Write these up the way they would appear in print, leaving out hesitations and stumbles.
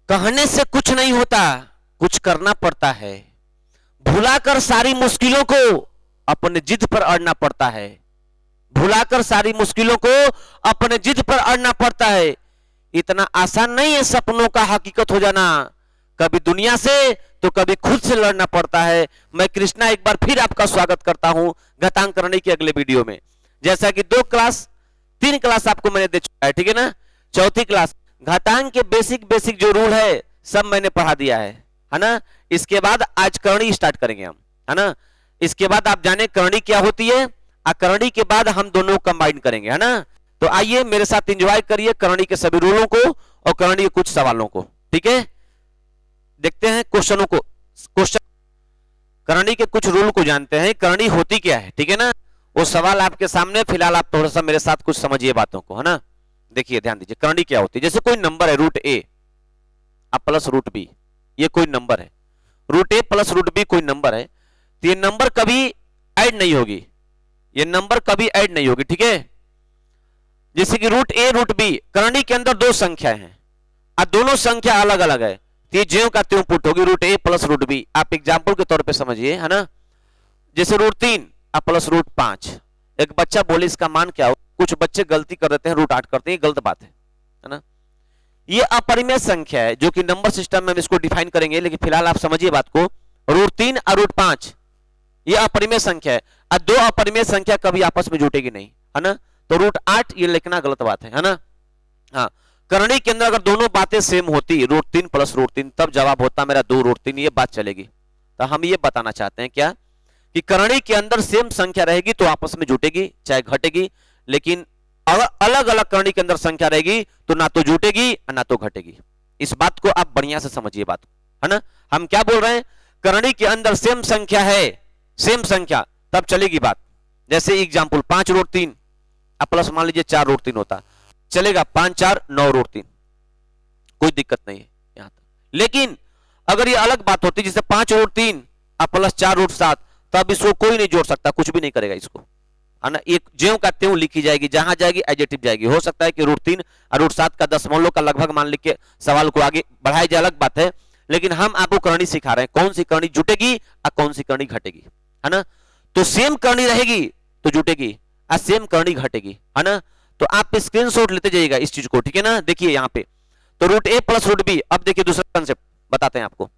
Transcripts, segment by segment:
कहने से कुछ नहीं होता, कुछ करना पड़ता है। भुलाकर सारी मुश्किलों को अपने जिद पर अड़ना पड़ता है। भुलाकर सारी मुश्किलों को अपने जिद पर अड़ना पड़ता है। इतना आसान नहीं है सपनों का हकीकत हो जाना। कभी दुनिया से तो कभी खुद से लड़ना पड़ता है। मैं कृष्णा एक बार फिर आपका स्वागत करता हूं घातांक करने की अगले वीडियो में। जैसा कि 3 क्लास आपको मैंने दे चुका है, ठीक है ना। चौथी क्लास घातांक के बेसिक जो रूल है सब मैंने पढ़ा दिया है ना। इसके बाद आज करणी स्टार्ट करेंगे हम, है ना। इसके बाद आप जाने करणी क्या होती है, करणी के बाद हम दोनों कंबाइन करेंगे, है ना। तो आइए मेरे साथ एंजॉय करिए करणी के सभी रूलों को और करणी के कुछ सवालों को, ठीक है। देखते हैं क्वेश्चनों को। क्वेश्चन करणी के कुछ रूल को जानते हैं, करणी होती क्या है, ठीक है ना। वो सवाल आपके सामने, फिलहाल आप थोड़ा सा मेरे साथ कुछ समझिए बातों को, है ना। देखिए ध्यान दीजिए करणी क्या होती है। जैसे कोई नंबर है root A plus root B, ये कोई नंबर है। Root A plus root B कोई नंबर है, तो ये नंबर कभी ऐड नहीं होगी, ये नंबर कभी ऐड नहीं होगी, ठीक है। जैसे कि रूट ए रूट बी, करणी के अंदर 2 संख्याएं हैं और दोनों संख्या अलग अलग है, तो ये ज्यों का त्यों पुट होगी root A plus root B. आप एग्जाम्पल के तौर पे समझिए, है ना। जैसे रूट 3 प्लस रूट 5, एक बच्चा बोले इसका मान क्या हो। कुछ बच्चे गलती कर देते हैं, रूट 8 करते हैं, गलत बात है ना। ये अपरिमेय संख्या है जो कि नंबर सिस्टम में हम इसको डिफाइन करेंगे, लेकिन फिलहाल आप समझिए बात को। रूट 3 और रूट 5 ये अपरिमेय संख्या है और 2 अपरिमेय संख्या कभी आपस में जुटेगी नहीं, है ना। तो रूट 8 ये लिखना गलत बात है ना। हाँ, करणी के अंदर अगर दोनों बातें सेम होती, रूट 3 प्लस रूट 3, तब जवाब होता मेरा 2 रूट 3, ये बात चलेगी। तो हम ये बताना चाहते हैं क्या कि करणी के अंदर सेम संख्या रहेगी तो आपस में जुटेगी चाहे घटेगी, लेकिन अगर अलग अलग करणी के अंदर संख्या रहेगी तो ना तो जुटेगी और ना तो घटेगी। इस बात को आप बढ़िया से समझिए बात, है ना। हम क्या बोल रहे हैं, करणी के अंदर सेम संख्या है, सेम संख्या तब चलेगी बात। जैसे एग्जांपल 5 रूट 3 प्लस मान लीजिए 4 रूट 3 होता, चलेगा। 5 4 9 रूट 3, कोई दिक्कत नहीं है यहां तक। लेकिन अगर ये अलग बात होती, जैसे 5 रूट 3 प्लस 4 रूट 7, तब इसको कोई नहीं जोड़ सकता, कुछ भी नहीं करेगा इसको, है ना। एक ज्यों का त्यों लिखी जाएगी, जहां जाएगी एडजेक्टिव जाएगी। हो सकता है कि रूट 3 और रूट 7 का दशमलव का लगभग मान लिख के सवाल को आगे बढ़ाई जाए, अलग बात है। लेकिन हम आपको करणी सिखा रहे हैं, कौन सी करणी जुटेगी और कौन सी करणी घटेगी, है ना। तो सेम करणी रहेगी तो जुटेगी और सेम करणी घटेगी, है ना। तो आप स्क्रीनशॉट लेते जाइएगा इस चीज को, ठीक है ना। देखिए यहाँ पे तो root A plus root B. अब देखिए दूसरा कंसेप्ट बताते हैं आपको।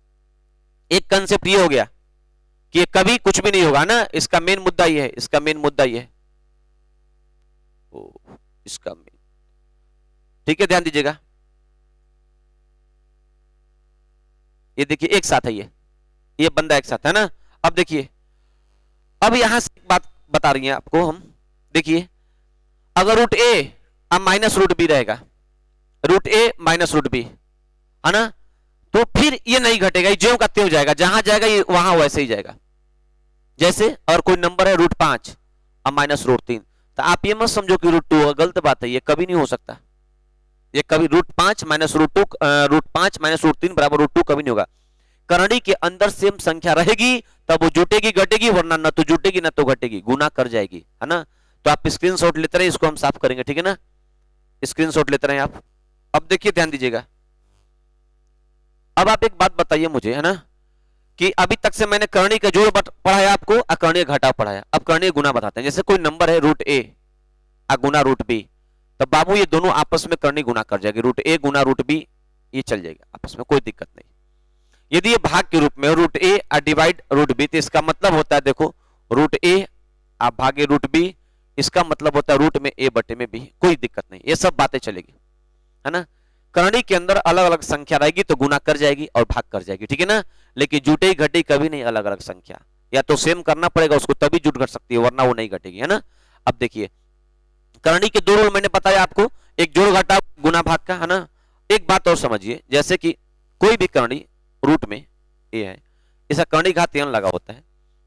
एक कंसेप्ट ये हो गया कि कभी कुछ भी नहीं होगा ना, इसका मेन मुद्दा ये है, इसका मेन मुद्दा ये है, इसका मेन, ठीक है। ध्यान दीजिएगा, ये देखिए एक साथ है, ये बंदा एक साथ है ना। अब देखिए, अब यहां से एक बात बता रही है आपको हम। देखिए अगर रूट ए अब माइनस रूट बी रहेगा, रूट ए माइनस रूट बी, है ना, तो फिर ये नहीं घटेगा, ये ज्यों का त्यों जाएगा, जहां जाएगा ये वहां वैसे ही जाएगा। जैसे और कोई नंबर है रूट 5 अब माइनस रूट 3, तो आप ये मत समझो कि रूट 2, गलत बात है, ये कभी नहीं हो सकता। ये कभी root 5 minus root 2, root 5 minus root 3 बराबर रूट 2 कभी नहीं होगा। करणी के अंदर सेम संख्या रहेगी तब वो जुटेगी घटेगी, वरना न तो जुटेगी न तो घटेगी, गुना कर जाएगी, है ना। तो आप स्क्रीनशॉट लेते रहे, इसको हम साफ करेंगे, ठीक है ना। स्क्रीनशॉट लेते रहे आप। अब देखिए ध्यान दीजिएगा, अब आप एक बात बताइए मुझे, है ना, कि अभी तक से मैंने करणी का जोड़ पढ़ाया आपको और करणी का घटाव पढ़ाया, अब करणी गुना बताते हैं। जैसे कोई नंबर है रूट ए गुना रूट बी, तो बाबू ये दोनों आपस में करणी गुना कर जाएगी, रूट ए गुना रूट बी, ये चल जाएगा आपस में, कोई दिक्कत नहीं। यदि ये भाग के रूप में रूट ए डिवाइड रूट बी, तो इसका मतलब होता है, देखो रूट ए आप भागे रूट बी, इसका मतलब होता है रूट में ए बटे में बी, कोई दिक्कत नहीं, ये सब बातें चलेगी, है ना। करणी के अंदर अलग अलग संख्या रहेगी तो गुना कर जाएगी और भाग कर जाएगी, ठीक है ना। लेकिन जुटे घटे कभी नहीं अलग अलग संख्या, या तो सेम करना पड़ेगा उसको तभी जुट घट सकती है, वरना वो नहीं घटेगी, है ना। अब देखिए करणी के 2 रूल मैंने बताया आपको, एक जोड़ घटाव गुना भाग का, है ना। एक बात और समझिए, जैसे कि कोई भी करणी रूट में ए है, इसका करणी घात n लगा होता है,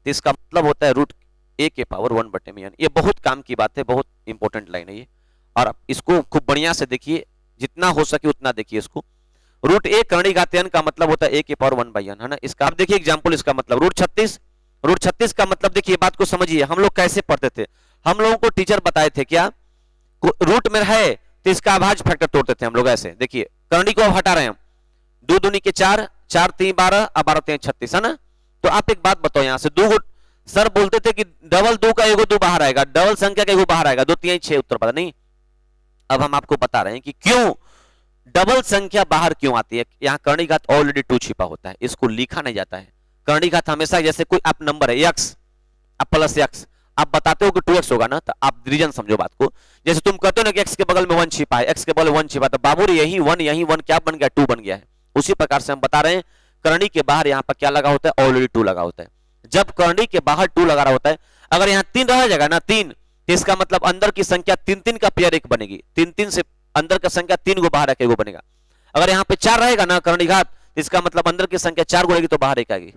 तो इसका मतलब होता है रूट ए के पावर 1 बटे में n। ये बहुत काम की बात है, बहुत इंपॉर्टेंट लाइन है ये, और आप इसको खूब बढ़िया से देखिए, जितना हो सके उतना देखिए इसको। रूट ए करणी घात n का मतलब होता है ए के पावर 1 बाई n, है ना। इसका आप देखिए एग्जांपल, इसका मतलब रूट 36 का मतलब देखिए, बात को समझिए, हम लोग कैसे पढ़ते थे, हम लोगों को टीचर बताए थे क्या, रूट में है तो इसका अभाज्य फैक्टर तोड़ते थे हम लोग ऐसे। देखिए करणी को अब हटा रहे हैं हम, दो दूनी के चार, चार तीन 12, अब 12 तीन 36 है ना। तो आप एक बात बताओ, यहां से दो सर बोलते थे कि डबल दो का एगो दो बाहर आएगा, डबल संख्या का एगो बाहर आएगा, दो तीन 6 उत्तर पता नहीं। अब हम आपको बता रहे हैं कि क्यों डबल संख्या बाहर क्यों आती है। यहां कर्णिघात ऑलरेडी 2 छिपा होता है, इसको लिखा नहीं जाता है। कर्णिघात हमेशा, जैसे कोई आप नंबर है x, आप प्लस x, आप बताते हो कि 2x होगा ना, तो आप रीजन समझो बात को। जैसे तुम कहते हो ना कि x के बगल में 1 छिपा है, x के बगल में 1 छिपा, तो बाबू यही 1 क्या बन गया, 2 बन गया है। उसी प्रकार से हम बता रहे हैं कर्णी के बाहर यहाँ पर क्या लगा होता है, ऑलरेडी 2 लगा होता है। जब कर्णी के बाहर 2 लगा रहा होता है, अगर यहाँ 3 रह जाएगा ना 3, तो इसका मतलब अंदर की संख्या 3 का पेयर एक बनेगी, 3 से अंदर का संख्या 3 को बाहर एक बनेगा। अगर यहाँ पे 4 रहेगा ना कर्णिघात, तो इसका मतलब अंदर की संख्या 4 गुणेगी तो बाहर एक आएगी,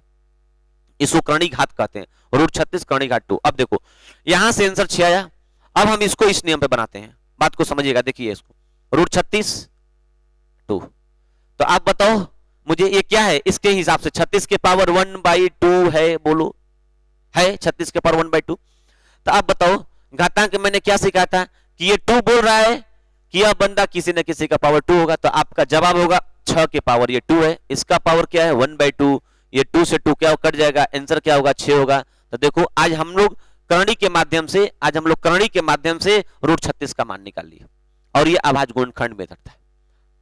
इसको कर्णिघात कहते हैं। रूट 36 कर्णिघात 2। अब देखो यहां से आंसर 6 आया, अब हम इसको इस नियम पे बनाते हैं, बात को समझिएगा। देखिए इसको रूट 36 2, तो आप बताओ मुझे ये क्या है, इसके हिसाब से 36 के पावर 1/2 है, बोलो है 36 के पावर 1/2। तो आप बताओ घातांक मैंने क्या सिखाया था कि ये 2 बोल रहा है कि यह बंदा किसी न किसी का पावर 2 होगा, तो आपका जवाब होगा 6 के पावर ये 2 है, इसका पावर क्या है 1/2, ये 2 से 2 क्या कट जाएगा, आंसर क्या होगा 6 होगा। तो देखो आज हम लोग करणी के माध्यम से रूट 36 का मान निकाल लिया, और ये अभाज्य गुणनखंड मेथड था।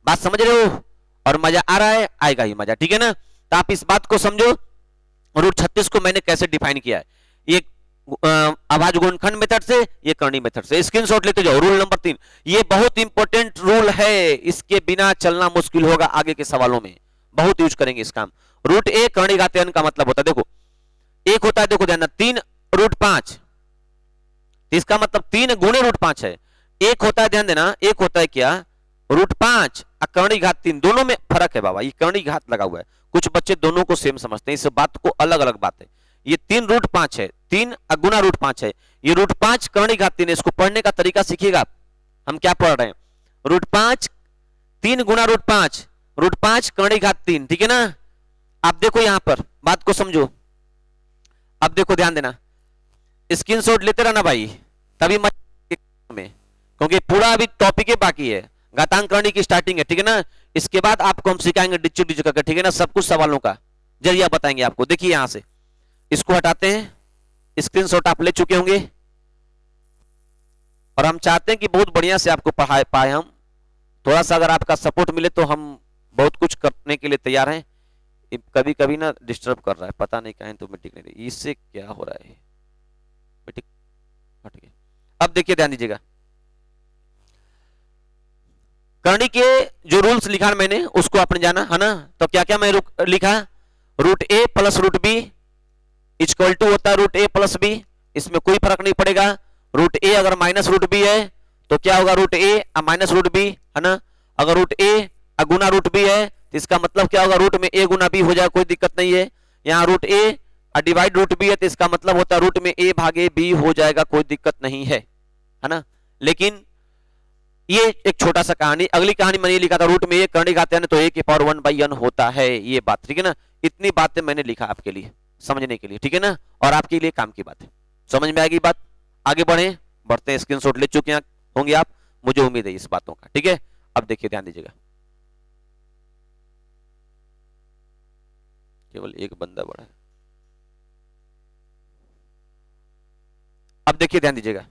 बात समझ रहे हो, और मजा आ रहा है, आएगा ही मजा, ठीक है ना। तो आप इस बात को समझो, रूट 36 को मैंने कैसे डिफाइन किया है, ये अभाज्य गुणनखंड मेथड से, ये करणी मेथड से। स्क्रीनशॉट लेते जाओ। रूल नंबर 3, ये बहुत इंपॉर्टेंट रूल है, इसके बिना चलना मुश्किल होगा आगे के सवालों में, बहुत यूज करेंगे इस काम। रूट ए कर्णिघात n का मतलब होता है, देखो एक होता है, देखो ध्यान, 3 रूट 5, इसका मतलब 3 गुणे रूट 5 है। एक होता है, ध्यान देना, एक होता है क्या रूट 5 और कर्णिघात 3, दोनों में फर्क है बाबा, ये कर्णिघात लगा हुआ है। कुछ बच्चे दोनों को सेम समझते हैं, इस बात को अलग अलग बात है। ये 3 रूट 5 है, 3 गुना रूट 5 है, ये रूट 5 कर्णिघात 3 है। इसको पढ़ने का तरीका सीखिएगा, हम क्या पढ़ रहे हैं, रूट 5 3 गुना रूट 5, रूट 5 कर्णिघात 3, ठीक है ना। आप देखो यहां पर बात को समझो, अब देखो ध्यान देना, स्क्रीनशॉट लेते रहना भाई, तभी में, क्योंकि पूरा अभी टॉपिक ही बाकी है, घातांक करने की स्टार्टिंग है, ठीक है ना। इसके बाद आपको हम सिखाएंगे डिच्चू डिच्चू करके, ठीक है ना, सब कुछ सवालों का जरिया बताएंगे आपको। देखिए यहां से इसको हटाते हैं, स्क्रीनशॉट आप ले चुके होंगे, और हम चाहते हैं कि बहुत बढ़िया से आपको पढ़ा पाए हम। थोड़ा सा अगर आपका सपोर्ट मिले तो हम बहुत कुछ करने के लिए तैयार हैं। कभी कभी ना डिस्टर्ब कर रहा है, पता नहीं कहें तो मीटिंग नहीं रही, इससे क्या हो रहा है, मीटिंग हट गई। अब देखिए ध्यान दीजिएगा, करणी के जो रूल्स लिखा मैंने उसको आपने जाना है ना। तो क्या क्या मैं लिखा, root A plus root B equal to होता है रूट ए प्लस बी, इसमें कोई फर्क नहीं पड़ेगा। रूट ए अगर माइनस रूट बी है तो क्या होगा, रूट ए माइनस रूट बी, है ना। अगर रूट ए गुना रूट बी है तो इसका मतलब क्या होगा, रूट में ए गुना बी हो जाए, कोई दिक्कत नहीं है। यहाँ रूट ए डिवाइड रूट बी है तो इसका मतलब होता है रूट में ए भागे बी हो जाएगा, कोई दिक्कत नहीं है, है ना। लेकिन ये एक छोटा सा कहानी, अगली कहानी मैंने ये लिखा था, रूट में ए कर्णिघात n तो a के पावर 1/n होता है, ये बात, ठीक है ना। इतनी बातें मैंने लिखा आपके लिए समझने के लिए, ठीक है ना, और आपके लिए काम की बात है, समझ में आएगी बात। आगे बढ़ते हैं, स्क्रीनशॉट ले चुके होंगे आप, मुझे उम्मीद है इस बातों का, ठीक है। अब देखिए ध्यान दीजिएगा, केवल एक बंदा बड़ा है। अब देखिए ध्यान दीजिएगा,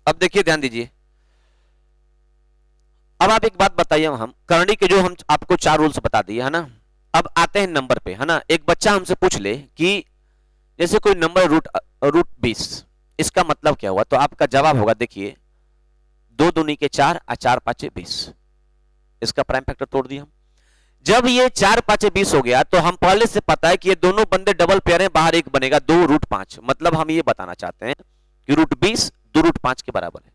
अब देखिए ध्यान दीजिए। अब आप एक बात बताइए, हम करणी के जो हम आपको 4 रूल्स बता दिए, है ना। अब आते हैं नंबर पे, है ना। एक बच्चा हमसे पूछ ले कि जैसे कोई नंबर रूट 20, इसका मतलब क्या हुआ, तो आपका जवाब होगा, देखिए 2 दूनी के 4 और 4 पांचे 20, इसका प्राइम फैक्टर तोड़ दिया हम। जब ये 4 पांचे 20 हो गया तो हम पहले से पता है कि ये दोनों बंदे डबल पेयर हैं, बाहर एक बनेगा 2 रूट 5, मतलब हम ये बताना चाहते हैं कि रूट 20 2 रूट 5 के बराबर है,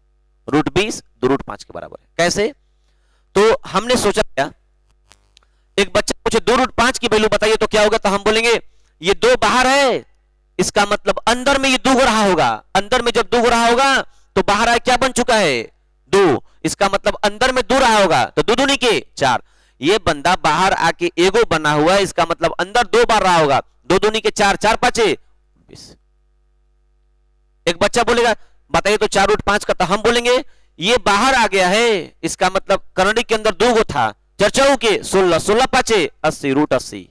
रूट 20 2 रूट 5 के बराबर है। कैसे, तो हमने सोचा क्या, एक बच्चा पूछे 2 रूट 5 की वैल्यू बताइए तो क्या होगा, तो हम बोलेंगे ये 2 बाहर है, इसका मतलब अंदर में ये 2 हो रहा होगा, अंदर में जब 2 हो रहा होगा तो बाहर आए क्या बन चुका है 2, इसका मतलब अंदर में 2 रहा होगा तो 2 दूनी के 4, ये बंदा बाहर आके एगो बना हुआ है, इसका मतलब अंदर 2 बार रहा होगा, 2 दूनी के 4 4 पांचे 20। एक बच्चा बोलेगा बताइए तो 4√5 का, तो हम बोलेंगे ये बाहर आ गया है, इसका मतलब करंडी के अंदर 2 गो था, चर्चाओं के 16, 16 पांचे 80, √80।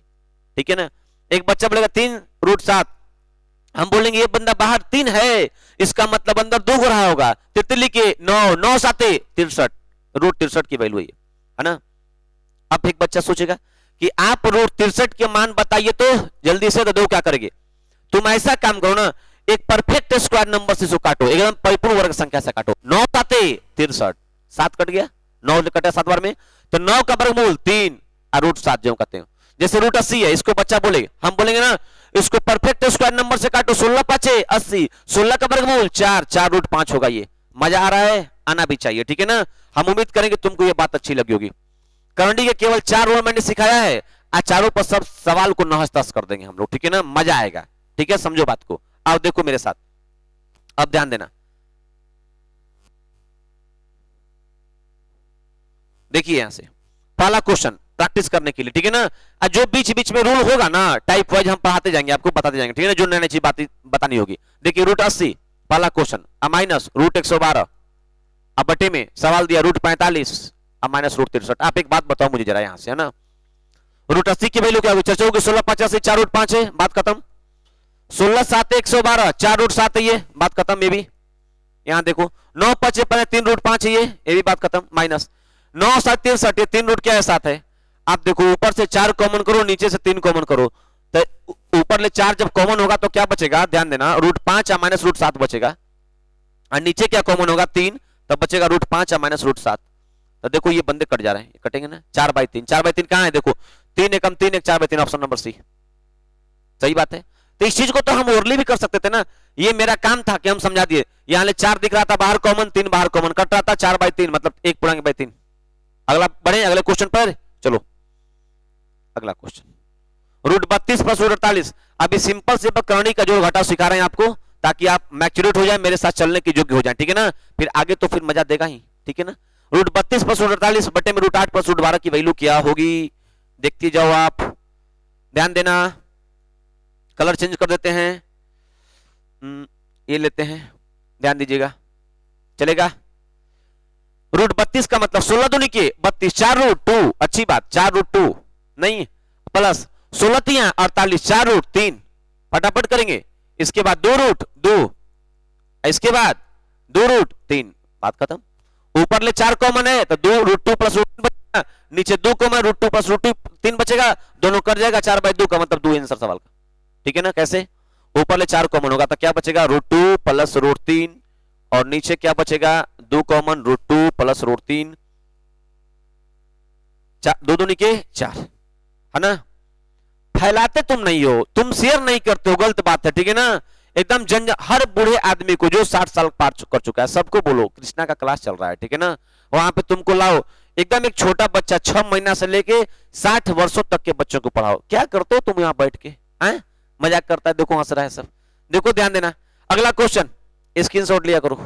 ठीक है ना। एक बच्चा बोलेगा 3√7, हम बोलेंगे ये बंदा बाहर 3 है, इसका मतलब अंदर 2 गो रहा होगा, तितली के 9, 9 7 63, √63 की वैल्यू है ना। अब एक बच्चा सोचेगा कि आप √63 के मान बताइए, तो जल्दी से दो क्या करेंगे, तुम ऐसा काम करो ना, एक परफेक्ट स्क्वायर नंबर से काटो, एकदम परिपूर्ण वर्ग संख्या से काटो। 9 7 63, 7 कट गया, 9 कटा 7 बार में, तो 9 का वर्गमूल 3 और √7 जो कहते हैं। जैसे √80 है, इसको बच्चा बोलेगा, हम बोलेंगे ना इसको परफेक्ट स्क्वायर नंबर से काटो, 16 पांचे 80, 16 का वर्गमूल 4, 4√5 होगा। ये मजा आ रहा है, आना भी चाहिए, ठीक है ना। हम उम्मीद करेंगे तुमको ये बात अच्छी लगी होगी। करंडी के केवल 4 रूल मैंने सिखाया है, आज चारों पर सब सवाल को नहस तहस कर देंगे हम लोग, ठीक है ना, मजा आएगा। ठीक है, समझो बात को। आओ देखो मेरे साथ, अब ध्यान देना, देखिए यहां से पहला क्वेश्चन प्रैक्टिस करने के लिए, ठीक है ना। जो बीच बीच में रूल होगा ना, टाइप वाइज हम पढ़ाते जाएंगे, आपको बताते जाएंगे, ठीक है ना, जो नई नई चीज बात बतानी होगी। देखिए √80 पहला क्वेश्चन, माइनस √112, अब बटे में सवाल दिया √45 माइनस √63। आप एक बात बताओ मुझे जरा यहां से, है ना, √80 की वैल्यू क्या होगी, चर्चा होगी, 16 85 4√5 है, बात खत्म। 16 7 112, 4√7 है, ये बात खत्म। में भी यहां देखो 9 5 3√5 है, ये भी बात खत्म। माइनस 9 7 63, 3 क्या है 7 है। आप देखो ऊपर से 4 कॉमन करो, नीचे से 3 कॉमन करो, तो ऊपर ले 4 जब कॉमन होगा तो क्या बचेगा, ध्यान देना, √5 माइनस √7 बचेगा, और नीचे क्या कॉमन होगा 3, तब बचेगा √5 माइनस √7। तो देखो ये बंदे कट जा रहे हैं, कटेंगे ना, 4/3, 4/3 कहां है, देखो 3 एकम 3 1 4/3, ऑप्शन नंबर सी, सही बात है। तो इस चीज को तो हम ओरली भी कर सकते थे ना, ये मेरा काम था कि हम समझा दिए। यहां ले 4 दिख रहा था बाहर कॉमन, 3 बाहर कॉमन, कट रहा था 4/3, मतलब 1/3। अगला बढ़े अगले क्वेश्चन पर, चलो अगला क्वेश्चन, √32 प्लस √48। अभी सिंपल से करंडी का जोड़ घटाव सिखा रहे हैं आपको, ताकि आप मैच्योरेट हो जाए, मेरे साथ चलने की योग्य हो जाए, ठीक है ना। फिर आगे तो फिर मजा देगा ही, ठीक है ना। √32 प्लस √48 बटे में √8 प्लस √12 की वैल्यू क्या होगी, देखती जाओ आप, ध्यान देना। कलर चेंज कर देते हैं, ये लेते हैं, ध्यान दीजिएगा, चलेगा। √32 का मतलब 16 दूनी के 32, 4√2, अच्छी बात, 4√2 नहीं, प्लस 16 3 48, 4√3, फटाफट करेंगे। इसके बाद 2√2, इसके बाद 2√3, बात खत्म। ऊपर ले 4 कॉमन है, तो 2√2 प्लस √3 बचेगा, नीचे 2 कॉमन, √2 प्लस √3 बचेगा, दोनों कट जाएगा, 4/2 का मतलब 2 आंसर सवाल का, ठीक है ना। कैसे, ऊपर ले 4 कॉमन होगा तो क्या बचेगा, √2 प्लस √3, और नीचे क्या बचेगा, 2 कॉमन, √2 प्लस √3, 2 दूनी के 4, है ना। फैलाते तुम नहीं हो, तुम शेयर नहीं करते हो, गलत बात है, ठीक है ना। एकदम हर बूढ़े आदमी को जो 60 साल पार कर चुका है, सबको बोलो कृष्णा का क्लास चल रहा है, ठीक है ना। वहां पे तुमको लाओ, एकदम एक छोटा बच्चा 6 महीना से लेके 60 वर्षों तक के बच्चों को पढ़ाओ। क्या करते हो तुम यहाँ बैठ के, हैं, मजाक करता है, देखो हंस रहा है सब, देखो ध्यान देना। अगला क्वेश्चन स्क्रीनशॉट लिया करो,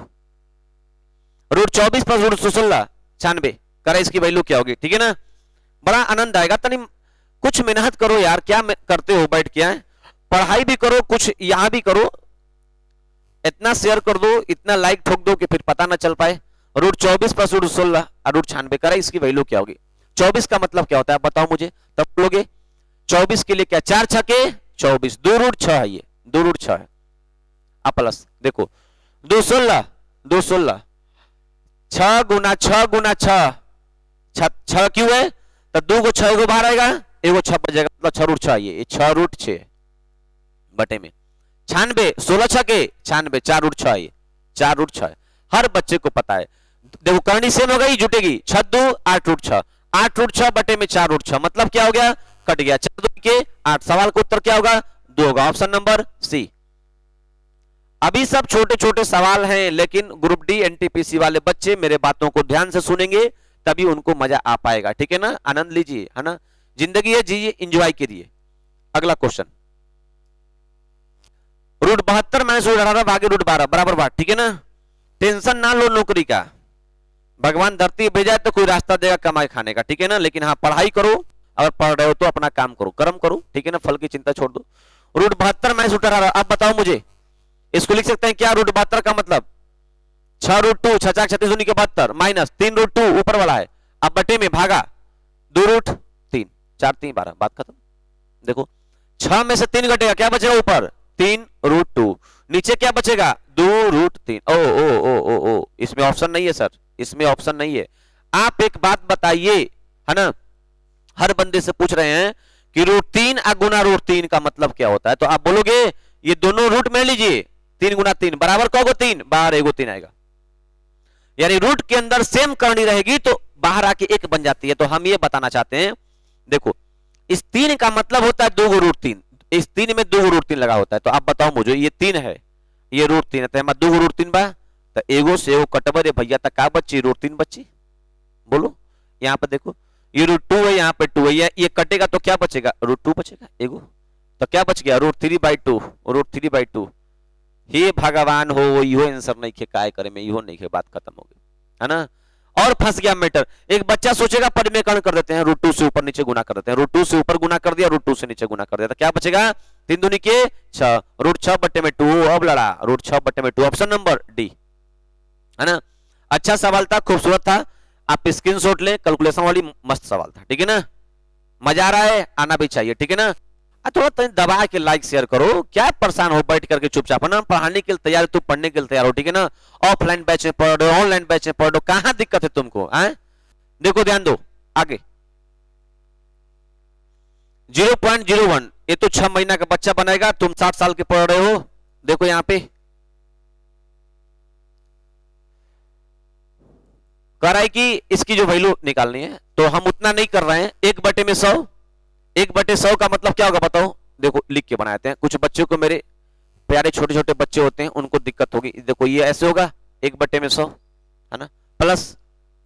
√24 प्लस √16 96 करा, इसकी वैल्यू क्या होगी, ठीक है ना। बड़ा आनंद आएगा, तनी कुछ मेहनत करो यार, क्या करते हो बैठ के, पढ़ाई भी करो, कुछ यहां भी करो, इतना शेयर कर दो, इतना लाइक ठोक दो कि फिर पता ना चल पाए। √24 प्लस √16 √96 करा, इसकी वैल्यू क्या होगी। 24 का मतलब क्या होता है बताओ मुझे, तब बोलोगे 24 के लिए क्या, 4 छके 24, 2√6 है, ये 2√6 है, प्लस देखो 216, 216, 6 गुना 6 गुना 6, 6 क्यों है, तो 2 को 6 को बाहर आएगा, 1 को 6 बचेगा, मतलब 6√6, ये 6√6 बटे में 96, 16 छके 96, 4√6, ये 4√6, हर बच्चे को पता है। देखो करनी सेम हो गई, जुटेगी 6 2 8√6, 8√6 बटे में 4√6, मतलब क्या हो गया, कट गया, 4 2 के 8, सवाल का उत्तर क्या होगा, 2 होगा, ऑप्शन नंबर सी। अभी सब छोटे छोटे सवाल हैं, लेकिन ग्रुप डी एनटीपीसी वाले बच्चे मेरे बातों को ध्यान से सुनेंगे, तभी उनको मजा आ पाएगा, ठीक है ना। आनंद लीजिए, है ना, जिंदगी है, जीजिए, एंजॉय कीजिए। अगला क्वेश्चन, √72 माइनस √18 भागे √12 बराबर बात, ठीक है ना। टेंशन ना लो नौकरी का, भगवान धरती भेजा तो कोई रास्ता देगा कमाई खाने का, ठीक है ना। लेकिन हाँ पढ़ाई करो, अगर पढ़ रहे हो तो अपना काम करो, कर्म करो, ठीक है ना, फल की चिंता छोड़ दो। √72 माइनस √18, अब बताओ मुझे इसको लिख सकते हैं क्या, रूट 72 का मतलब 6√2, 6 4 36 के 72 माइनस 3√2 ऊपर वाला है, अब बटे में भागा 2√3, 4 3 12, बात खत्म। देखो 6 में से 3 घटेगा, क्या बचेगा ऊपर 3√2, नीचे क्या बचेगा 2√3। ओ ओ ओ ओ ओ इसमें ऑप्शन नहीं है सर, इसमें ऑप्शन नहीं है। आप एक बात बताइए, है ना, हर बंदे से पूछ रहे हैं कि √3 गुना √3 का मतलब क्या होता है, तो आप बोलोगे ये दोनों रूट में लीजिए, 3 गुना 3 बराबर कहोगे 3, बाहर एगो 3 आएगा, यानी रूट के अंदर सेम करनी रहेगी तो बाहर आके एक बन जाती है। तो हम ये बताना चाहते हैं, देखो इस 3 का मतलब होता है 2 √3, इस 3 में 2 √3 लगा होता है। तो आप बताओ मुझे, ये 3 है, ये √3 है, तो 2 √3 बा, तो एगो से एगो कटबर रे भैया, तक का बच्ची √3 बच्ची, बोलो। यहाँ पर देखो ये √2 है, यहाँ पे 2 है, ये कटेगा तो क्या बचेगा √2 बचेगा एगो, तो क्या बच गया √3/2, √3/2। हे भगवान हो, इहो आंसर नहीं खे, काय करे में इहो नहीं खे, बात खत्म हो गई, है ना। और फंस गया मैटर। एक बच्चा सोचेगा परिमेयकरण कर देते हैं, √2 से ऊपर नीचे गुना कर देते हैं, √2 से ऊपर गुना कर दिया, √2 से नीचे गुना कर दिया, तो क्या बचेगा 3 दूनी के 6, √6/2। अब लड़ा √6/2, ऑप्शन नंबर डी, है ना। अच्छा सवाल था, खूबसूरत था, आप स्क्रीनशॉट ले, कैलकुलेशन वाली मस्त सवाल था, ठीक है ना। मजा आ रहा है, आना भी चाहिए, ठीक है ना। थोड़ा दबा के लाइक शेयर करो, क्या परेशान हो बैठ करके चुपचाप, ना पढ़ाने के लिए तैयार, तू पढ़ने के लिए तैयार हो, ठीक है ना। ऑफलाइन बैच में पढ़ रहे हो, ऑनलाइन बैच में पढ़ रहे हो, कहां दिक्कत है तुमको, हैं? देखो ध्यान दो आगे 0.01, ये तो 6 महीना का बच्चा बनेगा, तुम 60 साल के पढ़ रहे हो। देखो यहां पे कह रहा है कि इसकी जो वैल्यू निकालनी है, तो हम उतना नहीं कर रहे हैं, 1/100, 1/100 का मतलब क्या होगा बताओ। देखो लिख के बनाते हैं, कुछ बच्चों को, मेरे प्यारे छोटे छोटे बच्चे होते हैं, उनको दिक्कत होगी। देखो ये ऐसे होगा 1/100, है ना, प्लस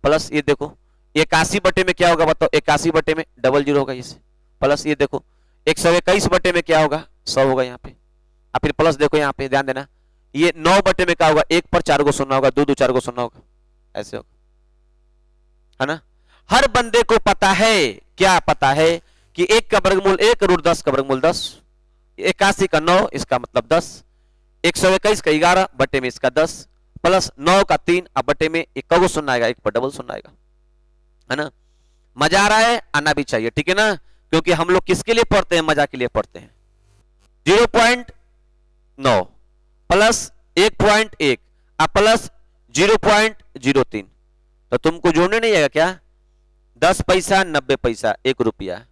प्लस ये देखो 81 में क्या होगा बताओ, 81 में 00 होगा इसे, प्लस ये देखो 121 में क्या होगा 100 होगा यहाँ पे, और फिर प्लस देखो यहाँ पे ध्यान देना, ये 9 में क्या होगा, 1 पर 4 को सुनना होगा, 2 4 को सुनना होगा, ऐसे होगा, है ना। हर बंदे को पता है, क्या पता है कि 1 का वर्गमूल 1, √10 का वर्गमूल 10, 81 का 9 इसका मतलब 10, 121 का 11 बटे में इसका 10, प्लस 9 का 3, अब बटे में 1 को सुनना आएगा, 1 पर डबल सुनना आएगा, है ना। मजा आ रहा है, आना भी चाहिए, ठीक है ना, क्योंकि हम लोग किसके लिए पढ़ते हैं, मजा के लिए पढ़ते हैं। 0.9 प्लस 1.1 प्लस 0.03, तो तुमको जोड़ने नहीं आएगा क्या, 10 पैसा 90 पैसा, 1 रुपया,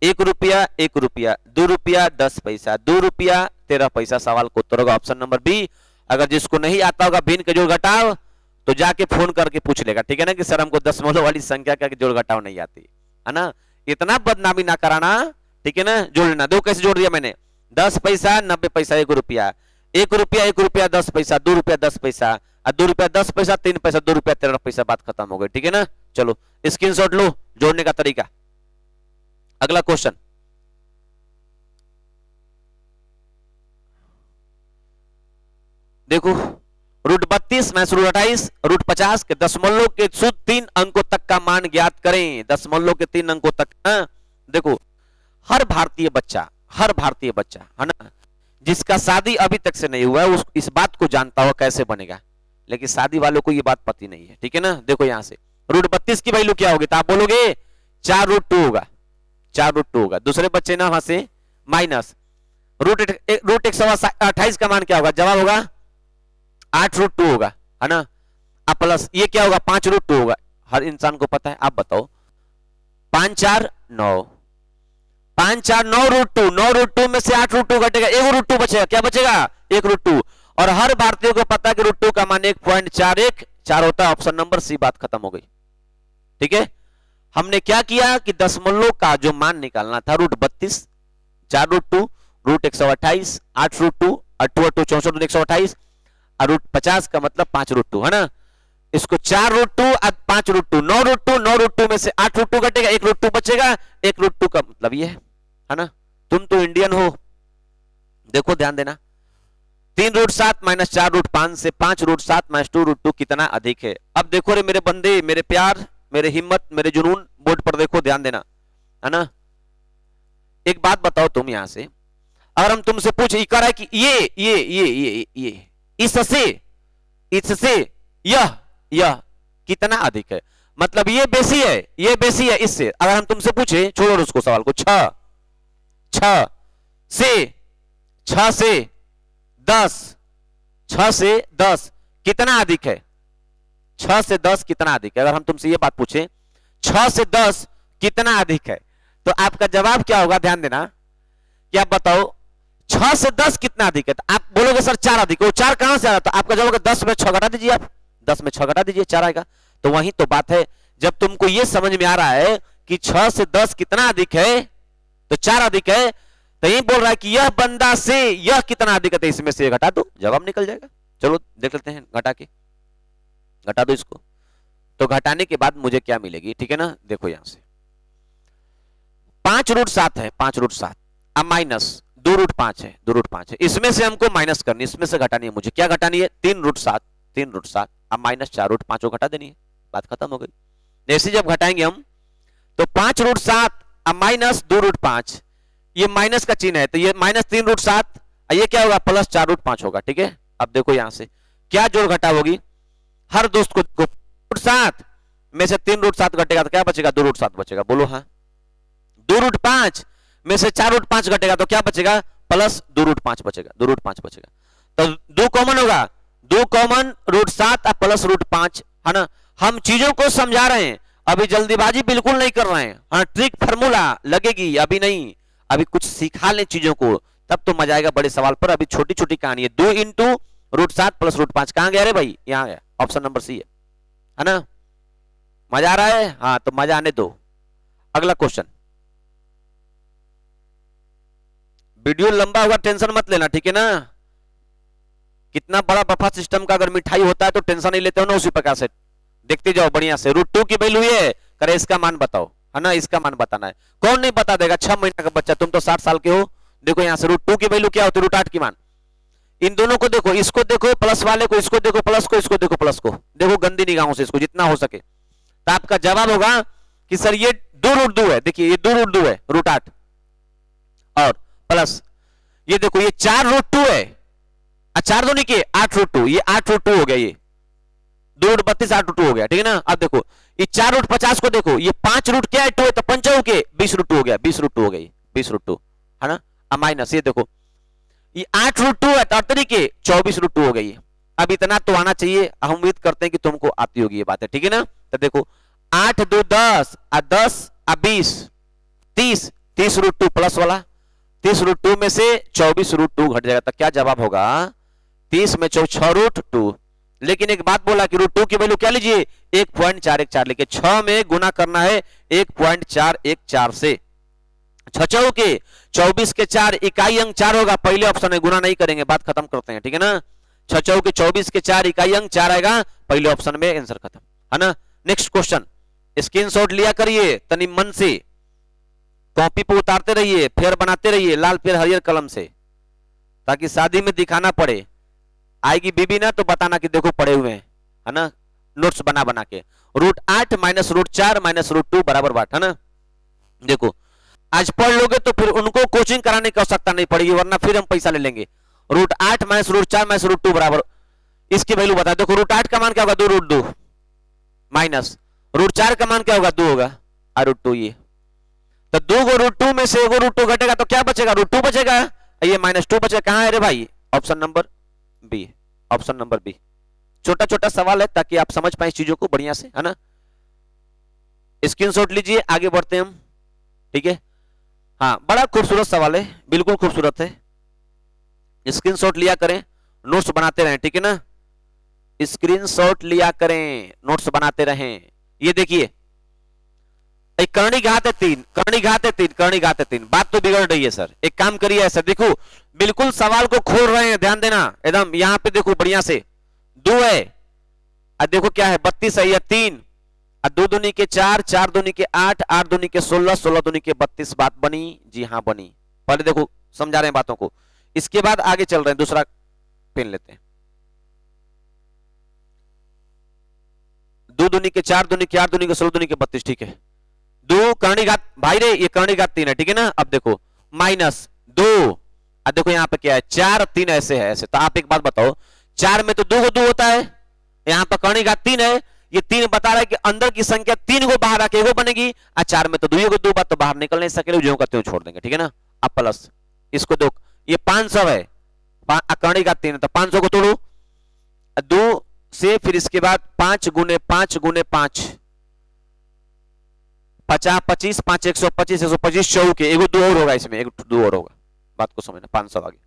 1 रुपया 1 रुपया, 2 रुपया 10 पैसा, 2 रुपया 13 पैसा। सवाल को उत्तर होगा ऑप्शन नंबर बी। अगर जिसको नहीं आता होगा भिन्न के जोड़ घटाव, तो जाके फोन करके पूछ लेगा, ठीक है ना, कि सर हमको दशमलव वाली संख्या का जोड़ घटाव नहीं आती, है ना। इतना बदनामी ना कराना, ठीक है ना। जोड़ लेना, दो कैसे जोड़ दिया मैंने, 10 पैसा 90 पैसा, 1 रुपया, 1 रुपया 1 रुपया 10 पैसा, 2 रुपया 10 पैसा, 2 रुपया 10 पैसा, 3 पैसा, 2 रुपया 13 पैसा, बात खत्म हो गई, ठीक है ना। चलो स्क्रीनशॉट लो जोड़ने का तरीका। अगला क्वेश्चन, देखो √32 माइनस √28 √50 के दशमलव के शुद्ध 3 अंकों तक का मान ज्ञात करें, दशमलव के 3 अंकों तक। देखो हर भारतीय बच्चा है ना, जिसका शादी अभी तक से नहीं हुआ है, उस इस बात को जानता हुआ कैसे बनेगा, लेकिन शादी वालों को ये बात पता नहीं है, ठीक है ना। देखो यहां से √32 की वैल्यू क्या होगी, तो आप बोलोगे 4√2 होगा, 4√2 होगा। दूसरे बच्चे ना वहां से माइनस √128 का मान क्या होगा, जवाब होगा 8√2 होगा, है ना। अब प्लस ये क्या होगा 5√2 होगा, हर इंसान को पता है। आप बताओ 5 4 9, 5 4 9√2, 9√2 में से 8√2 घटेगा, 1 √2 बचेगा, क्या बचेगा 1 √2। और हर भारतीय को पता है कि √2 का मान 1.414 होता है, ऑप्शन नंबर सी, बात खत्म हो गई, ठीक है। हमने क्या किया कि दशमलव का जो मान निकालना था, √32, 4√2, √128, 8√2, 8 64 128, और √50 का मतलब 5√2, है ना। इसको 4√2 और 5√2, 9√2, 9√2 में से 8√2 घटेगा, 1 √2 बचेगा, 1 √2 का मतलब ये है ना। तुम तो इंडियन हो, देखो ध्यान देना, 3√7 माइनस 4√5 से 5√7 माइनस 2√2 कितना अधिक है। अब देखो रे मेरे बंदे, मेरे प्यार, मेरे हिम्मत, मेरे जुनून, बोर्ड पर देखो, ध्यान देना, है ना। एक बात बताओ तुम, यहां से अगर हम तुमसे पूछ कर है कि इससे इससे यह कितना अधिक है, मतलब ये बेसी है, ये बेसी है इससे। अगर हम तुमसे पूछे, छोड़ो उसको सवाल को, छ से 10 कितना अधिक है, 6 से 10 कितना अधिक है। अगर हम तुमसे ये बात पूछे 6 से 10 कितना अधिक है, तो आपका जवाब क्या होगा, ध्यान देना कि आप बताओ 6 से 10 कितना अधिक है। तो आप बोलोगे सर 4 अधिक है। वो 4 कहां से आ रहा, तो आपका जवाब 10 में 6 घटा दीजिए, आप 10 में 6 घटा दीजिए, 4 आएगा। तो वही तो बात है, जब तुमको ये समझ में आ रहा है कि 6 से 10 कितना अधिक है, तो 4 अधिक है, तो ये बोल रहा है कि यह बंदा से यह कितना अधिक है, तो इसमें से घटा दो, जवाब निकल जाएगा। चलो देख लेते हैं, घटा दो इसको। तो घटाने के बाद मुझे क्या मिलेगी, ठीक है ना, देखो यहां से 5√7 है, 5√7 अब माइनस 2√5 है, 2√5 है, इसमें से हमको माइनस करनी, इसमें से घटानी है मुझे। क्या घटानी है, 3√7 अब माइनस 4√5 को घटा देनी है, बात खत्म हो गई। ऐसे जब घटाएंगे हम तो 5√7 अब माइनस 2√5, ये माइनस का चिन्ह है, तो ये माइनस 3√7, ये क्या होगा, प्लस 4√5 होगा। ठीक है, अब देखो यहां से क्या जोड़ घटा होगी, हर दोस्त को 7 में से 3√7 घटेगा तो क्या बचेगा, 2√7 बचेगा, बोलो हाँ। 2√5 में से 4√5 घटेगा तो क्या बचेगा, प्लस 2√5 बचेगा, 2√5 बचेगा। तो 2 कॉमन होगा, 2 कॉमन √7 प्लस √5, है ना। हम चीजों को समझा रहे हैं, अभी जल्दीबाजी बिल्कुल नहीं कर रहे हैं। हाँ, ट्रिक फार्मूला लगेगी, अभी नहीं, अभी कुछ सिखा लें चीजों को, तब तो मजा आएगा बड़े सवाल पर। अभी छोटी छोटी कहानी है। 2 इंटू √7 प्लस √5 कहां गया रे भाई, यहां गया, ऑप्शन नंबर सी है ना। मजा आ रहा है, हाँ तो मजा आने दो। अगला क्वेश्चन, वीडियो लंबा होगा, टेंशन मत लेना, ठीक है ना। कितना बड़ा बफा सिस्टम का अगर मिठाई होता है तो टेंशन नहीं लेते हो ना, उसी प्रकार से देखते जाओ बढ़िया से। √2 की वैल्यू ये करे, इसका मान बताओ, है ना, इसका मान बताना है। कौन नहीं बता देगा, 6 महीने का बच्चा, तुम तो 60 साल के हो। देखो यहां से √2 की वैल्यू क्या होती है, √8 की मान। इन दोनों को देखो, इसको देखो प्लस वाले को, इसको देखो प्लस को, इसको देखो प्लस को, देखो गंदी निगाहों से इसको जितना हो सके। तो आपका जवाब होगा कि सर ये 2√2 है, देखिए ये 2√2 है, √8 और प्लस ये देखो ये 4√2 है, 4 2 नहीं के 8√2, ये 8√2 हो गया, ये 2√32 8√2 हो गया, ठीक है ना। अब देखो ये 4√50 को देखो, ये 5 क्या है, 2 है, तो 5 के 20√2 हो गया, 20√2 हो गया, 20√2, है ना। अब माइनस ये देखो ये 8√2 है, 38 के 24√2 हो गई। अब इतना तो आना चाहिए, हम उम्मीद करते हैं कि तुमको आती होगी ये बात है, ठीक है ना। तो देखो 8 2 10 10 20 30 30√2 प्लस वाला 30√2 में से 24√2 घट जाएगा, तो क्या जवाब होगा, 30 में 6√2। लेकिन एक बात बोला कि √2 की वैल्यू क्या लीजिए, 1.414 लेके 6 में गुना करना है 1.414 से। 6 के 24 के 4, इकाई अंक 4 होगा, पहले ऑप्शन में गुना नहीं करेंगे, बात खत्म करते हैं, ठीक है ना। 6 के 24 के 4, इकाई अंक 4 आएगा, पहले ऑप्शन में, आंसर खत्म, है ना। नेक्स्ट क्वेश्चन, स्क्रीनशॉट लिया करिए तनी मन से, कॉपी पे उतारते रहिए, फेर बनाते रहिए लाल पेर हरियर कलम से, ताकि शादी में दिखाना पड़े, आएगी बीबी ना तो बताना कि देखो पढ़े हुए हैं, है ना, नोट्स बना बना के। √8 माइनस √4 माइनस √2 बराबर बाट, है ना। देखो आज पढ़ लोगे तो फिर उनको कोचिंग कराने की आवश्यकता नहीं पड़ेगी, वरना फिर हम पैसा ले लेंगे। √8 माइनस √4 माइनस √2 बराबर, इसकी वैल्यू बता। देखो √8 का मान क्या होगा, 2√2 माइनस √4 का मान क्या होगा, 2 होगा, और √2 ये, तो 2 को √2 में से 1 √2 घटेगा तो क्या बचेगा, √2 बचेगा, ये -2 बचेगा। कहां है रे भाई, option number B, option number B. छोटा छोटा सवाल है ताकि आप समझ पाए चीजों को बढ़िया से, है ना। स्क्रीनशॉट लीजिए, आगे बढ़ते हैं हम, ठीक है। हाँ, बड़ा खूबसूरत सवाल है, बिल्कुल खूबसूरत है, स्क्रीनशॉट लिया करें, नोट्स बनाते रहें, ठीक है ना। स्क्रीनशॉट लिया करें, नोट्स बनाते रहें। ये देखिए एक करणी घात है 3, करणी घात है 3, करणी घात है 3, बात तो बिगड़ रही है सर। एक काम करिए ऐसा, देखो बिल्कुल सवाल को खोल रहे हैं, ध्यान देना एकदम, यहां पे देखो बढ़िया से 2 है, और देखो क्या है 32 है, या 3, 2 दूनी के 4, 4 दूनी के 8, 8 दूनी के 16, 16 दूनी के 32, बात बनी, जी हाँ बनी। पहले देखो समझा रहे हैं बातों को, इसके बाद आगे चल रहे हैं, दूसरा पेन लेते हैं। 2 दूनी के 4 दूनी के 8 दूनी के 16 दूनी के 32, ठीक है। 2 करणी घात भाई रे, ये करणी घात 3 है, ठीक है ना। अब देखो -2, अब देखो यहाँ पे क्या है 4 3 ऐसे है, ऐसे। तो आप एक बात बताओ, 4 में तो 2 को 2 होता है, यहां पर करनी घात 3 है, ये 3 बता रहा है कि अंदर की संख्या 3 को बाहर आके एगो बनेगी, और 4 में तो 2 को 2 बात तो बाहर निकल नहीं सके, जो करते हो छोड़ देंगे, ठीक है ना। अब प्लस इसको दो, ये 500 है, करनी घात 3 है तो 500 को तोड़ो 2 से, फिर इसके बाद 5 गुने 5 गुने 5 50 25 5 125 125 चौके, एगो 2 और होगा इसमें, एक 2 और होगा, बात को समझना। 500 आगे।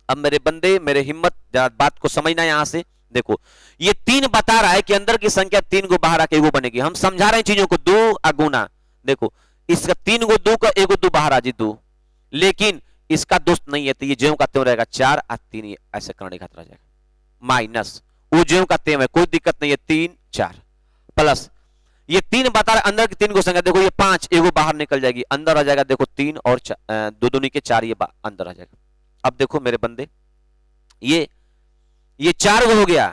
अब मेरे बंदे, मेरे हिम्मत, बात को समझना। यहां से देखो ये 3 बता रहा है कि अंदर की संख्या 3 को बाहर आके एगो बनेगी, हम समझा रहे हैं चीजों को, 2 गुना, देखो इसका 3 को 2 का एगो 2 बाहर आ जी 2, लेकिन इसका दोस्त नहीं है तो ये ज्यों का त्यों रहेगा 4 और 3 ऐसे करने का रह जाएगा, माइनस वो ज्यों का त्यों है, कोई दिक्कत नहीं है, 3 4 प्लस ये 3 बता रहा है अंदर की 3 को संख्या, देखो ये 5 एगो बाहर निकल जाएगी, अंदर आ जाएगा, देखो 3 और 2 दूनी के 4 ये अंदर आ जाएगा। अब देखो मेरे बंदे, ये 4 गो हो गया,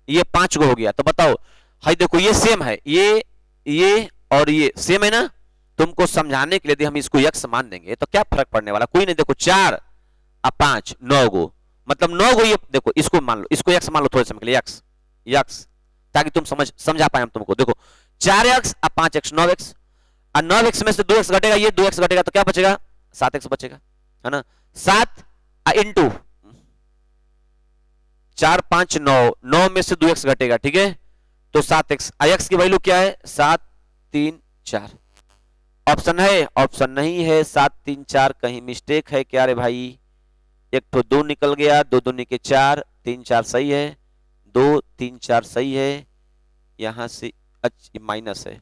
ये 5 गो हो गया, तो बताओ हाई देखो ये सेम है, ये और ये सेम है ना, तुमको समझाने के लिए हम इसको x मान देंगे तो क्या फर्क पड़ने वाला, कोई नहीं। देखो 4 और 5 9 गो, मतलब 9 गो, ये देखो इसको मान लो, इसको x मान लो थोड़े समय के लिए, x ताकि तुम समझा पाए हम तुमको। देखो 4x और 5x 9x, और 9x में से 2x घटेगा, ये 2x घटेगा तो क्या बचेगा 7x बचेगा, है ना। 7 इंटू 4 5 9, 9 में से 2x घटेगा, ठीक है, तो 7x, x की वैल्यू क्या है 7 3 4, ऑप्शन है, ऑप्शन नहीं है, 7 3 4 कहीं मिस्टेक है क्या रे भाई, एक तो 2 निकल गया, 2 दूनी के 4, 3 4 सही है, 2 3 4 सही है, यहां से माइनस है,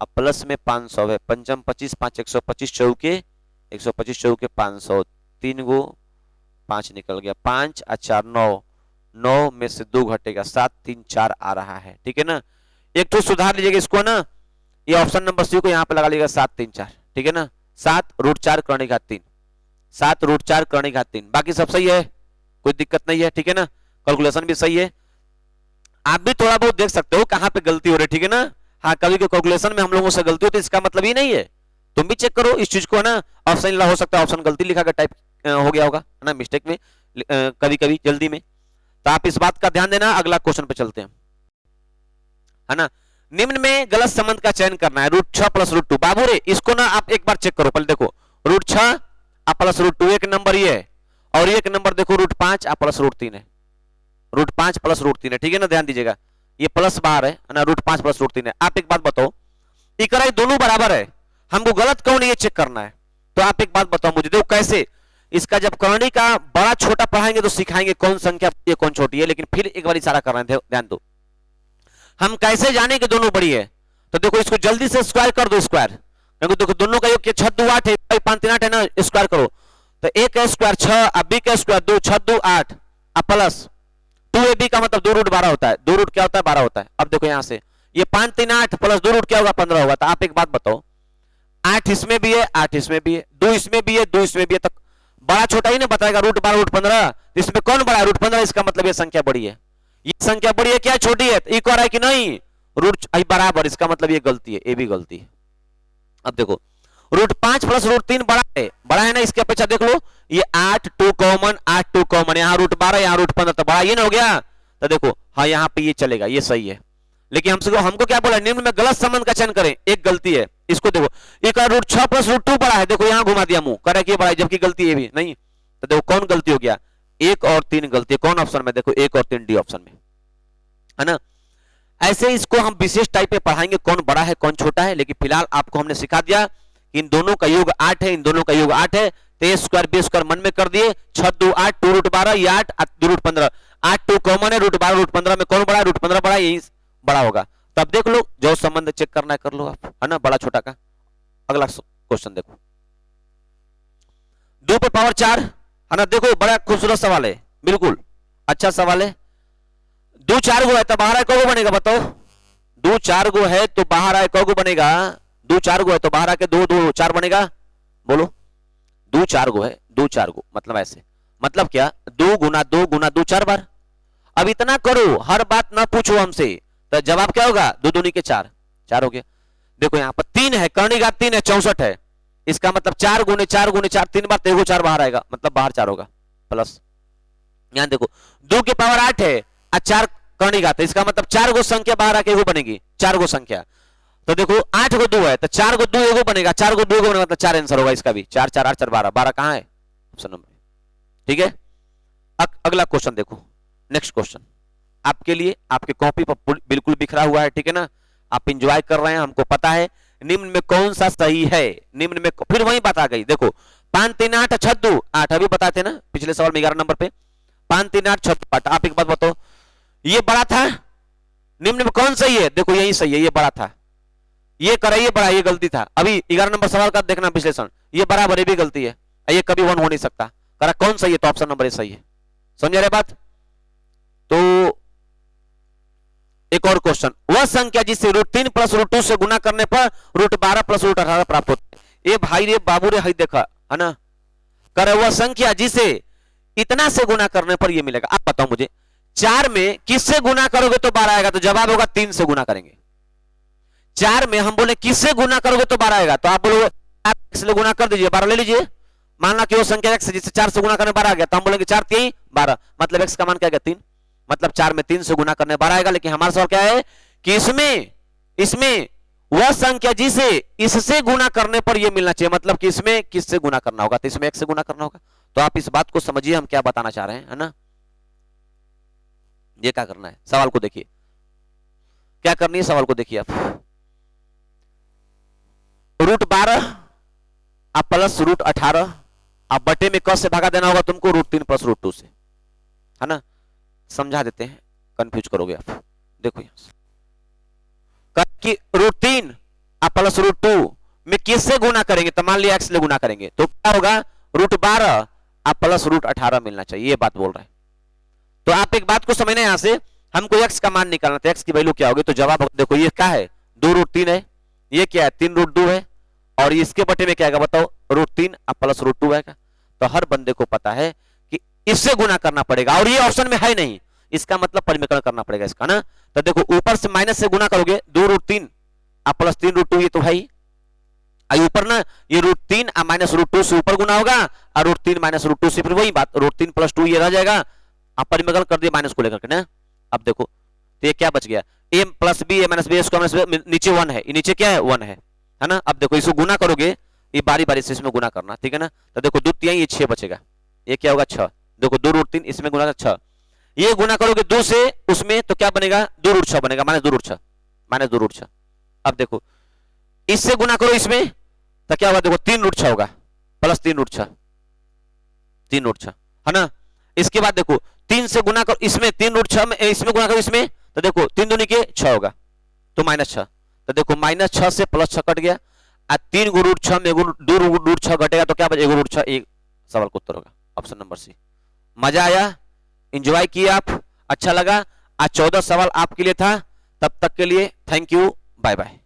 अब प्लस में 500 है, 5 25 5 125 चौके 125 चौके 500, 3 गो 5 निकल गया, 5 और 4 9, 9 में से 2 घटेगा, 7 3 4 आ रहा है, ठीक है ना। एक तो सुधार लीजिएगा इसको ना, ये ऑप्शन नंबर सी को यहाँ पे लगा लीजिएगा 7 3 4, ठीक है ना। 7 √4 करने घात 3, 7 √4 करने घात 3, बाकी सब सही है, कोई दिक्कत नहीं है, ठीक है ना, कैलकुलेशन भी सही है। आप भी थोड़ा बहुत देख सकते हो कहां पे गलती हो रही है, ठीक है ना। हाँ कभी के कैलकुलेशन में हम लोगों से गलती होती है, इसका मतलब ही नहीं है, तुम भी चेक करो इस चीज को, है ना। ऑप्शन हो सकता है ऑप्शन गलती लिखा कर टाइप हो गया होगा, है ना, मिस्टेक में, कभी कभी जल्दी में, तो आप इस बात का ध्यान देना। अगला क्वेश्चन पे चलते हैं, है ना। निम्न में गलत संबंध का चयन करना है, √6 + √2। बाबू रे इसको ना आप एक बार चेक करो, पहले देखो √6 + √2 एक नंबर ये है, और एक नंबर देखो √5 + √3 है, √5 + √3 है, ठीक है ना, ध्यान दीजिएगा, ये प्लस बाहर है ना, √5 + √3 है। आप एक बात बताओ, इकराई दोनों बराबर है, हमको गलत कौन है ये चेक करना है, तो आप एक बात बताओ मुझे, देखो कैसे इसका जब करनी का बड़ा छोटा पढ़ाएंगे तो सिखाएंगे कौन संख्या ये कौन छोटी है, लेकिन फिर एक बार इशारा कर रहे हैं, ध्यान दो, हम कैसे जाने कि दोनों बड़ी है, तो देखो इसको जल्दी से स्क्वायर कर दो, स्क्वायर, क्योंकि देखो दोनों का योग 6 2 8 है, 5 3 8 है ना, स्क्वायर करो तो a का स्क्वायर 6, अब b का स्क्वायर 2 6 2 8, अब प्लस 2ab का मतलब 2 रूट 12 होता है, 2 रूट क्या होता है 12 होता है। अब देखो यहां से ये 5 3 8 प्लस 2 रूट क्या होगा 15 होगा, तो आप एक बात बताओ, 8 इसमें भी है 8 इसमें भी है, 2 इसमें भी है 2 इसमें भी है, तो बड़ा छोटा ही ना बताएगा, √12 √15, इसमें कौन बड़ा है √15, इसका मतलब ये संख्या बड़ी है, ये संख्या बड़ी है क्या छोटी है, एक और है कि नहीं, रूट बराबर, इसका मतलब ये गलती है, ये भी गलती है। अब देखो √5 + √3 बड़ा है ना, इसके अपेक्षा देख लो, ये 8 2 कॉमन, 8 2 कॉमन, यहाँ √12 यहाँ √15, तो बड़ा ये ना हो गया, तो देखो हाँ यहाँ पे ये चलेगा, ये सही है, लेकिन हमको क्या बोला, निम्न में गलत संबंध का चयन करें, एक गलती है, इसको देखो एक √6 + √2 बड़ा है, देखो यहाँ घुमा दिया मुंह, करे कि बड़ा है, जबकि गलती है भी नहीं, तो देखो कौन गलती हो गया, 1 और 3 गलती है, कौन ऑप्शन में, देखो 1 और 3 डी ऑप्शन में, है ना। ऐसे इसको हम विशेष टाइप में पढ़ाएंगे कौन बड़ा है कौन छोटा है, लेकिन फिलहाल आपको हमने सिखा दिया कि इन दोनों का योग 8 है, इन दोनों का योग 8 है, तो a स्क्वायर b स्क्वायर मन में कर दिए, 6 2 8 2 √12 ये 8 2 √15, 8 2 कॉमन है, √12 √15 में कौन बड़ा है, √15 बड़ा, यही बड़ा होगा, तो अब देख लो जो संबंध चेक करना है कर लो आप, है ना, बड़ा छोटा का। अगला क्वेश्चन देखो, 2 पे पावर 4, है ना, देखो बड़ा खूबसूरत सवाल है, बिल्कुल अच्छा सवाल है। 2 4 गो है तो बाहर आए कौन बनेगा बताओ, 2 4 गो है तो बाहर आए कौन बनेगा, 2 4 गो है तो बाहर आके 2 2 4 बनेगा, बोलो 2 4 गो है, 2 4 गो मतलब ऐसे, मतलब क्या 2 × 2 × 2 4 बार। अब इतना करो, हर बात ना पूछो हमसे, तो जवाब क्या होगा 2 दूनी के 4, 4 हो गया। देखो यहाँ पर 3 है, करनी घात 3 है 64 है, इसका मतलब 4 × 4 × 4 3 बार, तो 4 बाहर आएगा, मतलब बाहर 4 होगा, प्लस यहां देखो 2 की पावर 8 है और 4 करनी घात है, इसका मतलब 4 गो संख्या बाहर आके एगो बनेगी, 4 गो संख्या। तो देखो 8 गो 2 है तो 4 गो 2 एगो बनेगा, 4 गो 2 एगो बनेगा, मतलब 4 आंसर होगा इसका भी। 4 4 8 4 12, 12 कहां है ऑप्शन नंबर। ठीक है, अगला क्वेश्चन देखो, नेक्स्ट क्वेश्चन आपके लिए, आपके कॉपी पर बिल्कुल बिखरा हुआ है, ठीक है ना, आप इंजॉय कर रहे हैं, हमको पता है। निम्न में कौन सा सही है, निम्न में फिर वही बात आ गई। देखो 5 3 8 6 2 8, अभी बताते ना पिछले सवाल में 11 नंबर पे 5 3 8 6 2 8। आप एक बात बताओ, ये बड़ा था, निम्न में कौन सही है? देखो यही सही है, ये बड़ा था, ये करा, ये बड़ा, ये गलती था। अभी 11 नंबर सवाल का देखना विश्लेषण, ये बराबर, ये भी गलती है, ये कभी 1 हो नहीं सकता। करा कौन सही है? तो ऑप्शन नंबर ए सही है। समझ रहे बात? तो एक और क्वेश्चन, वह संख्या जिसे √3 + √2 से गुना करने पर √12 + √18 प्राप्त होता है। ए भाई रे बाबू रे, हई देखा है ना, करे वह संख्या जिसे इतना से गुना करने पर ये मिलेगा। आप बताओ मुझे, 4 में किससे गुना करोगे तो 12 आएगा? तो जवाब होगा 3 से गुना करेंगे। 4 में हम बोले किससे गुना करोगे तो 12 आएगा, तो आप बोलोगे आप x से गुना कर दीजिए, 12 ले लीजिए। मानना कि वो संख्या x जिससे 4 से गुना करने 12 आ गया, तो हम बोलेंगे 4 3 12, मतलब x का मान क्या आ गया 3, मतलब 4 में 3 से गुना करने 12 आएगा। लेकिन हमारा सवाल क्या है कि इसमें वह संख्या जिसे इससे गुना करने पर यह मिलना चाहिए, मतलब कि इसमें किससे गुना करना होगा? तो इसमें x से गुना करना होगा। तो आप इस बात को समझिए हम क्या बताना चाह रहे हैं, है ना। ये क्या करना है, सवाल को देखिए, क्या करनी है सवाल को देखिए आप। √12 आप प्लस √18 आप बटे में क से भागा देना होगा तुमको, √3 + √2 से, है ना। समझा देते हैं, कंफ्यूज करोगे आप। देखो यहां कि √3 आप प्लस √2 में किससे गुना करेंगे? तो मान लिया x से गुना करेंगे, तो क्या होगा √12 आप प्लस √18 मिलना चाहिए, ये बात बोल रहा है। तो आप एक बात को समझना, यहां से हमको x का मान निकालना था, x की वैल्यू क्या होगी? तो जवाब देखो, ये क्या है 2√3 है, ये क्या है 3√2 है, और इसके बटे में क्या आएगा बताओ √3 आप प्लस √2 आएगा। तो हर बंदे को पता है कि इससे गुना करना पड़ेगा, और ये ऑप्शन में है नहीं, इसका मतलब परिमेकरण करना पड़ेगा इसका ना। तो देखो ऊपर से माइनस से गुना करोगे 2√3 आप प्लस 3√2, ये तो भाई ऊपर ना, ये √3 माइनस √2 से ऊपर गुना होगा, और √3 माइनस √2 से फिर वही बात √3 + 2 ये रह जाएगा, आप परिमेकरण कर दिए माइनस को लेकर के ना। अब देखो तो ये क्या बच गया, a + b a - b square नीचे 1 है, नीचे क्या है 1 है ना। अब देखो इसको गुना करोगे, ये बारी बारी से इसमें गुना करना, ठीक है ना। तो देखो 2 3 ये 6 बचेगा, ये क्या होगा 6, देखो 2√3 इसमें गुना 6, ये गुना करोगे 2 से उसमें, तो क्या बनेगा 2√6 बनेगा, -2√6। अब देखो इससे गुना करो इसमें, तो क्या होगा देखो 3√6 होगा, प्लस 3√6 है ना। इसके बाद देखो 3 से गुना करो इसमें, 3√6 में इसमें गुना करो इसमें, तो देखो 3 दूनी के 6 होगा, तो -6। तो देखो -6 से +6 कट गया, 3 × √6 में 2√6 घटेगा, तो क्या बचेगा 1√6, एक सवाल का उत्तर होगा ऑप्शन नंबर सी। मजा आया, एंजॉय किए आप, अच्छा लगा। आज 14 सवाल आपके लिए था, तब तक के लिए थैंक यू, बाय बाय।